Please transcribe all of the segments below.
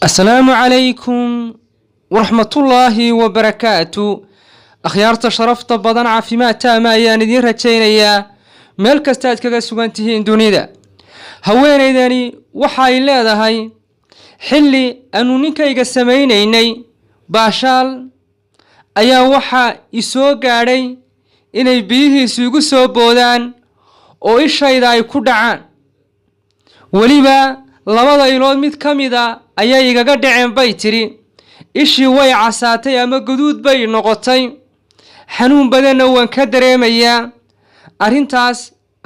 السلام عليكم ورحمة الله وبركاته. أخيارت شرفت بدن عافيمات تاما أيان دين رجينيا مeel kastaad kaga sugan tihiin dunida. haweenaydani waxay leedahay xilli aanu ninkayga sameeynay baashaal ayaa waxa isoo gaadhay inay biyihiisu igu soo boodaan oo ishayda ay ku dhacaan. waliba labada ilood mid kamida ayaa igaga dhaceen bay tiri. ishii way casaatay ama guduud bay noqotay. xanuun badanna waan ka dareemayaa. arrintaas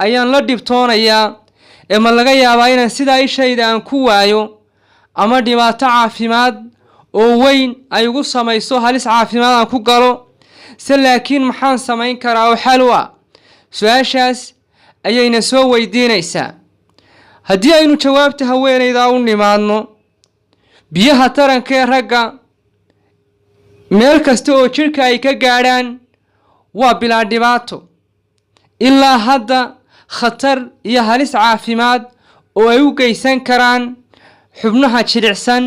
ayaan la dhibtoonayaa ma laga yaabaa inaan sidaa ishayda aan ku waayo ama dhibaato caafimaad oo weyn ay ugu samayso halis caafimaad aan ku galo. laakiin maxaan samayn karaa oo xal u ah? su-aashaas ayayna soo weydiinaysaa. haddii aynu jawaabta haweenayda u nimaadno, biyaha taranka ee ragga meel kasta oo jirka ay ka gaadhaan waa bilaa dhibaato. ilaa hadda khatar iyo halis caafimaad oo ay u geysan karaan xubnaha jilicsan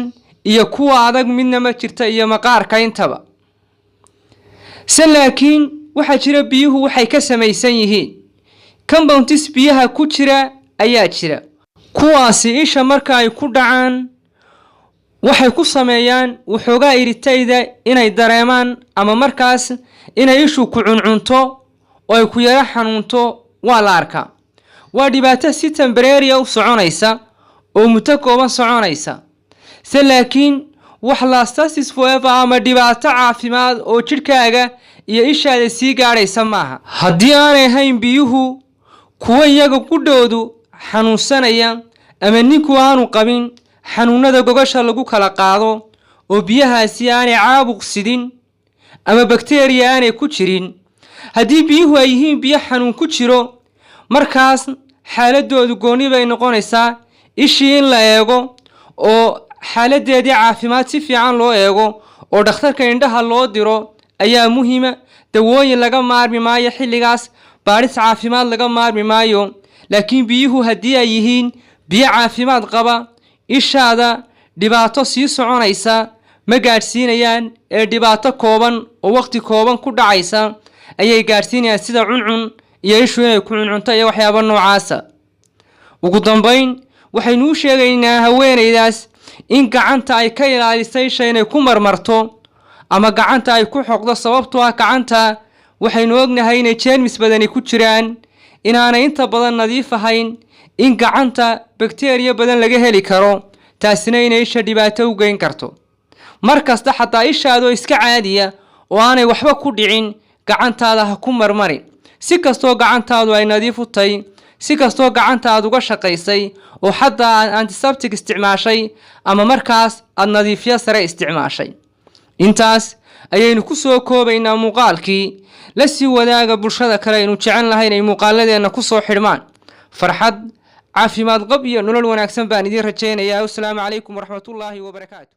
iyo kuwa adag midna ma jirta iyo maqaarka intaba. laakiin waxaa jira biyuhu waxay ka samaysan yihiin compounds biyaha ku jira ayaa jira. kuwaasi isha marka ay ku dhacaan waxay ku sameeyaan waxoogaa iritayda inay dareemaan ama markaas inay ishu ku cuncunto oo ay ku yara xanuunto waa la arkaa. waa dhibaato si temporary u soconaysa oo muddo kooban soconaysa. laakiin wax lastasis forever ama dhibaato caafimaad oo jirkaaga iyo ishaada sii gaadhaysa maaha. haddii aanay ahayn biyuhu kuwa iyaga qudhoodu xanuunsanaya ama ninku aanu qabin xanuunada gogasha lagu kala qaado oo biyahaasi aanay caabuq sidin ama bakteeriya aanay ku jirin. haddii biyuhu ay yihiin biyo xanuun ku jiro, markaas xaaladoodu gooni bay noqonaysaa. ishii in la eego oo xaaladeedii caafimaad si fiican loo eego oo dhakhtarka indhaha loo diro ayaa muhiima. dawooyin laga maarmi maayo xilligaas, baadhis caafimaad laga maarmi maayo. laakiin biyuhu haddii ay yihiin biyo caafimaad qaba, ishaada dhibaato sii soconaysa ma gaadhsiinayaan ee dhibaato kooban oo waqti kooban ku dhacaysa ayay gaadhsiinayaan, sida cuncun iyo ishu inay ku cuncunto iyo waxyaabo noocaasa. ugu dambayn waxaynu u sheegaynaa haweenaydaas in gacanta ay ka ilaalisay isha inay ku marmarto ama gacanta ay ku xoqdo. sababtoo ah gacanta waxaynu ognahay inay jeermis badani ku jiraan, inaanay inta badan nadiif ahayn, in gacanta bakteeriya badan laga heli karo, taasina inay isha dhibaato u geyn karto. markasta xataa ishaadoo iska caadiya oo aanay waxba ku dhicin gacantaada ha ku marmarin. si kastoo gacantaadu ay nadiif u tahay, si kastoo gacantaad uga shaqaysay oo xataa aad antiseptic isticmaashay ama markaas aad nadiifyo sare isticmaashay. intaas ayaynu ku soo koobaynaa muuqaalkii. la sii wadaaga bulshada kale aynu jecel lahay inay muuqaaladeena ku soo xidhmaan. farxad caafimaad qab iyo nolol wanaagsan baan idiin rajaynayaa. assalaamu calaykum waraxmatullaahi wabarakaatu.